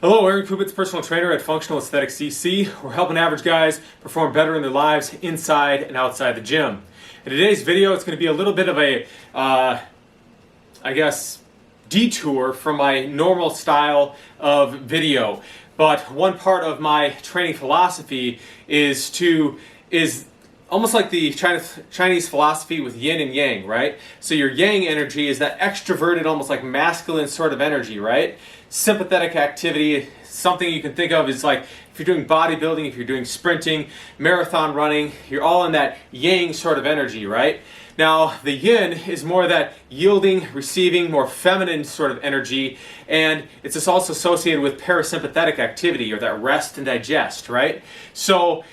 Hello, Aaron Kubitz, personal trainer at Functional Aesthetics CC. We're helping average guys perform better in their lives inside and outside the gym. In today's video, it's going to be a little bit of a, detour from my normal style of video. But one part of my training philosophy is almost like the Chinese philosophy with yin and yang, right? So your yang energy is that extroverted, almost like masculine sort of energy, right? Sympathetic activity, something you can think of is like if you're doing bodybuilding, if you're doing sprinting, marathon running, you're all in that yang sort of energy, right? Now, the yin is more that yielding, receiving, more feminine sort of energy, and it's just also associated with parasympathetic activity, or that rest and digest, right? So,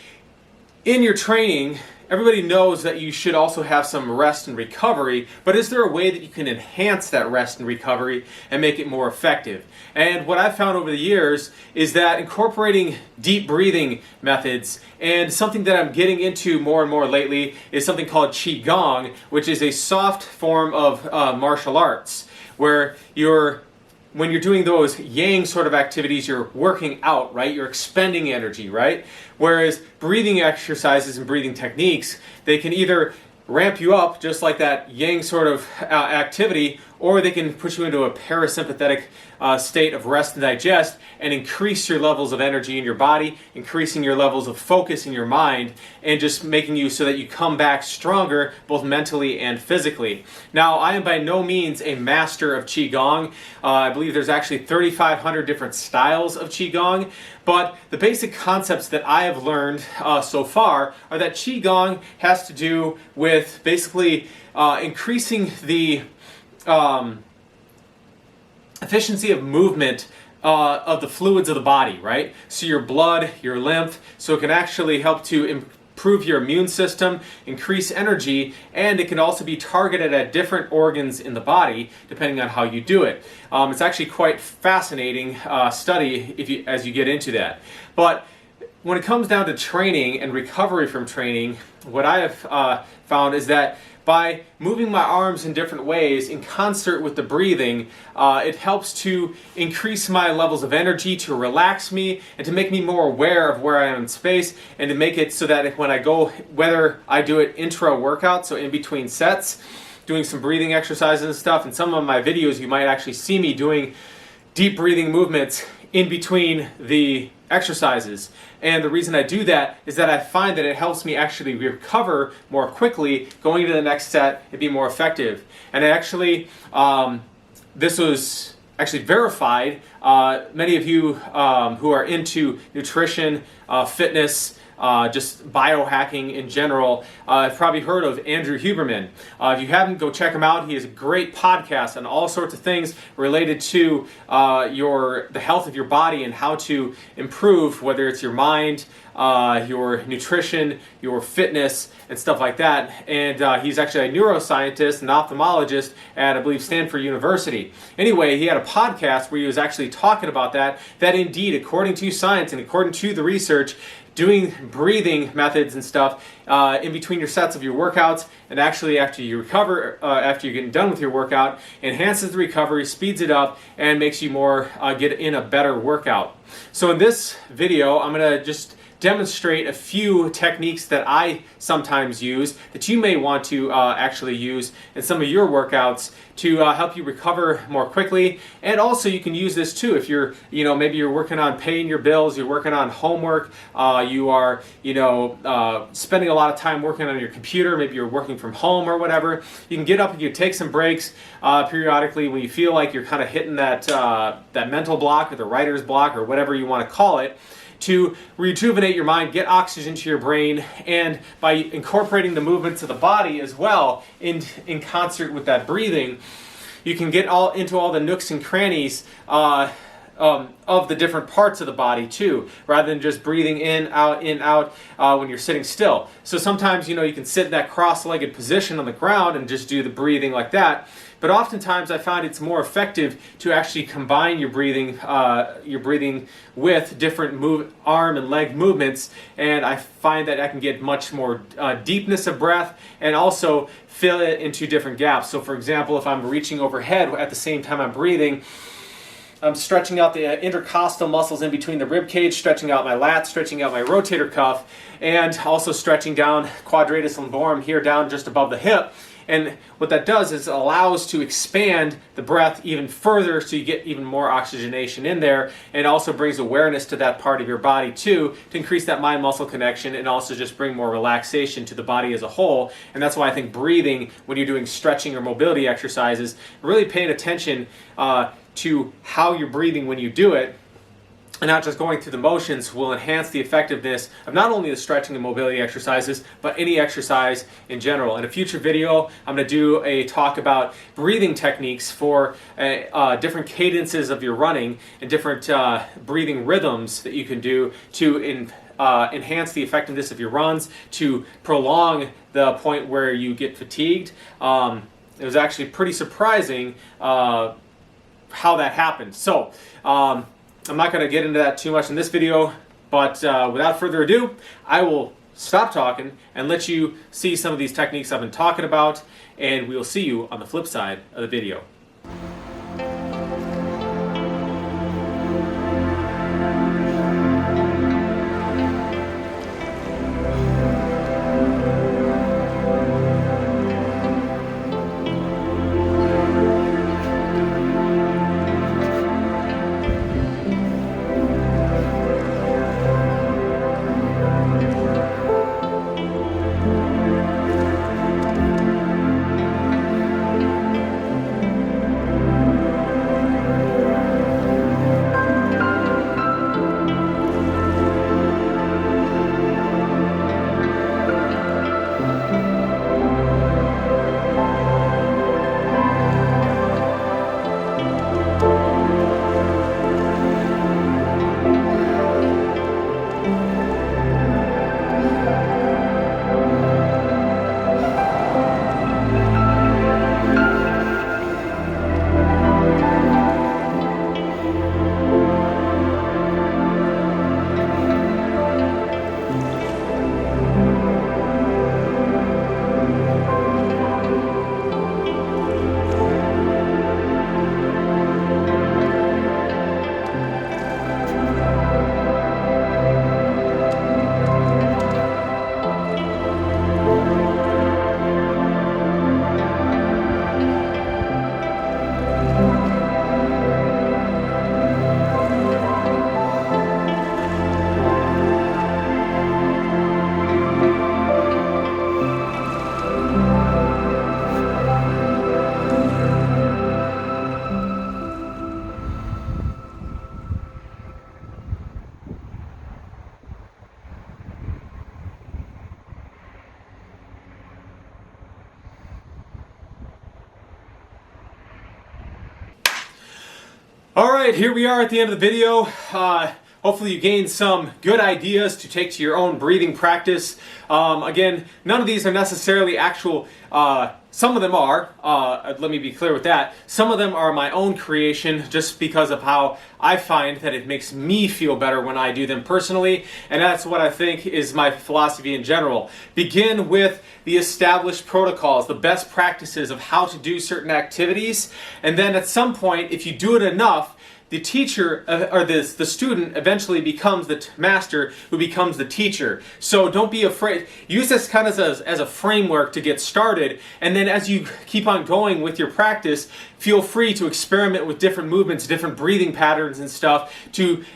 in your training, everybody knows that you should also have some rest and recovery, but is there a way that you can enhance that rest and recovery and make it more effective? And what I've found over the years is that incorporating deep breathing methods, and something that I'm getting into more and more lately is something called Chi Gong, which is a soft form of martial arts, where when you're doing those yang sort of activities, you're working out, right? You're expending energy, right? Whereas breathing exercises and breathing techniques, they can either ramp you up, just like that yang sort of activity, or they can put you into a parasympathetic state of rest and digest and increase your levels of energy in your body, increasing your levels of focus in your mind, and just making you so that you come back stronger both mentally and physically. Now, I am by no means a master of Chi Gong. I believe there's actually 3,500 different styles of Chi Gong, but the basic concepts that I have learned so far are that Chi Gong has to do with basically increasing the efficiency of movement of the fluids of the body, right? So your blood, your lymph, so it can actually help to improve your immune system, increase energy, and it can also be targeted at different organs in the body depending on how you do it. It's actually quite fascinating study as you get into that. But when it comes down to training and recovery from training, what I have found is that by moving my arms in different ways in concert with the breathing, it helps to increase my levels of energy, to relax me, and to make me more aware of where I am in space, and to make it so that when I go, whether I do it intra-workout, so in between sets, doing some breathing exercises and stuff, in some of my videos you might actually see me doing deep breathing movements in between the exercises. And the reason I do that is that I find that it helps me actually recover more quickly, going into the next set and be more effective. And actually, this was actually verified. Many of you who are into nutrition, fitness, just biohacking in general, I've probably heard of Andrew Huberman. If you haven't, go check him out. He has a great podcast on all sorts of things related to the health of your body and how to improve, whether it's your mind, your nutrition, your fitness, and stuff like that. And he's actually a neuroscientist and ophthalmologist at, I believe, Stanford University. Anyway, he had a podcast where he was actually talking about that indeed, according to science and according to the research, doing breathing methods and stuff in between your sets of your workouts, and actually after you recover, after you're getting done with your workout, enhances the recovery, speeds it up, and makes you get in a better workout. So in this video, I'm going to just demonstrate a few techniques that I sometimes use that you may want to actually use in some of your workouts to help you recover more quickly. And also you can use this too if you're, maybe you're working on paying your bills, you're working on homework, you are, spending a lot of time working on your computer, maybe you're working from home or whatever. You can get up and you take some breaks periodically when you feel like you're kind of hitting that mental block or the writer's block or whatever you want to call it, to rejuvenate your mind, get oxygen to your brain, and by incorporating the movements of the body as well in concert with that breathing, you can get into all the nooks and crannies of the different parts of the body too, rather than just breathing in, out, when you're sitting still. So sometimes, you can sit in that cross-legged position on the ground and just do the breathing like that. But oftentimes I find it's more effective to actually combine your breathing with different arm and leg movements, and I find that I can get much more deepness of breath and also fill it into different gaps. So for example, if I'm reaching overhead at the same time I'm breathing, I'm stretching out the intercostal muscles in between the rib cage, stretching out my lats, stretching out my rotator cuff, and also stretching down quadratus lumborum here down just above the hip. And what that does is it allows to expand the breath even further so you get even more oxygenation in there, and it also brings awareness to that part of your body too to increase that mind-muscle connection and also just bring more relaxation to the body as a whole. And that's why I think breathing, when you're doing stretching or mobility exercises, really paying attention to how you're breathing when you do it, and not just going through the motions, will enhance the effectiveness of not only the stretching and mobility exercises, but any exercise in general. In a future video, I'm going to do a talk about breathing techniques for different cadences of your running and different breathing rhythms that you can do to enhance the effectiveness of your runs, to prolong the point where you get fatigued. It was actually pretty surprising how that happened. So, I'm not going to get into that too much in this video, but without further ado, I will stop talking and let you see some of these techniques I've been talking about, and we'll see you on the flip side of the video. All right, here we are at the end of the video. Hopefully you gained some good ideas to take to your own breathing practice. Again, none of these are necessarily actual, some of them are, let me be clear with that. Some of them are my own creation just because of how I find that it makes me feel better when I do them personally. And that's what I think is my philosophy in general. Begin with the established protocols, the best practices of how to do certain activities. And then at some point, if you do it enough, the teacher or the student eventually becomes the master who becomes the teacher. So don't be afraid. Use this kind of as a framework to get started. And then as you keep on going with your practice, feel free to experiment with different movements, different breathing patterns and stuff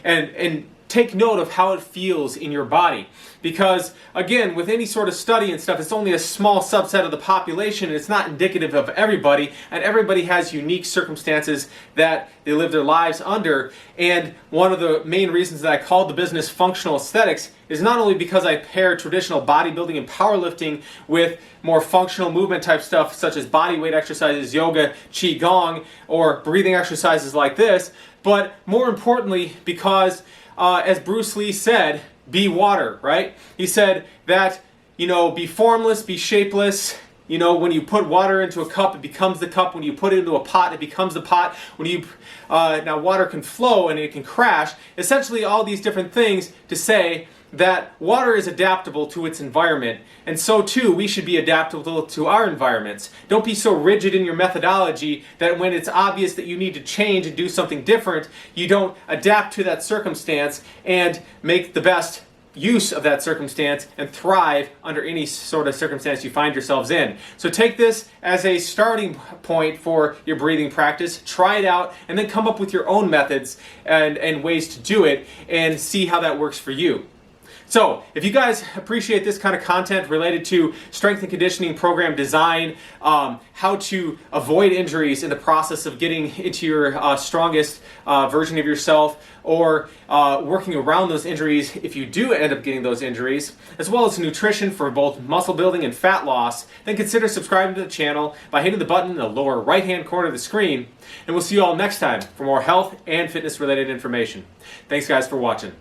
and take note of how it feels in your body. Because, again, with any sort of study and stuff, it's only a small subset of the population, and it's not indicative of everybody, and everybody has unique circumstances that they live their lives under. And one of the main reasons that I called the business functional aesthetics is not only because I pair traditional bodybuilding and powerlifting with more functional movement type stuff, such as body weight exercises, yoga, Chi Gong, or breathing exercises like this, but more importantly because as Bruce Lee said, be water, right? He said that, be formless, be shapeless. When you put water into a cup, it becomes the cup. When you put it into a pot, it becomes the pot. Now water can flow and it can crash. Essentially all these different things to say that water is adaptable to its environment, and so too we should be adaptable to our environments. Don't be so rigid in your methodology that when it's obvious that you need to change and do something different, you don't adapt to that circumstance and make the best use of that circumstance and thrive under any sort of circumstance you find yourselves in. So take this as a starting point for your breathing practice, try it out, and then come up with your own methods and ways to do it and see how that works for you. So, if you guys appreciate this kind of content related to strength and conditioning program design, how to avoid injuries in the process of getting into your strongest version of yourself, or working around those injuries if you do end up getting those injuries, as well as nutrition for both muscle building and fat loss, then consider subscribing to the channel by hitting the button in the lower right-hand corner of the screen. And we'll see you all next time for more health and fitness related information. Thanks guys for watching.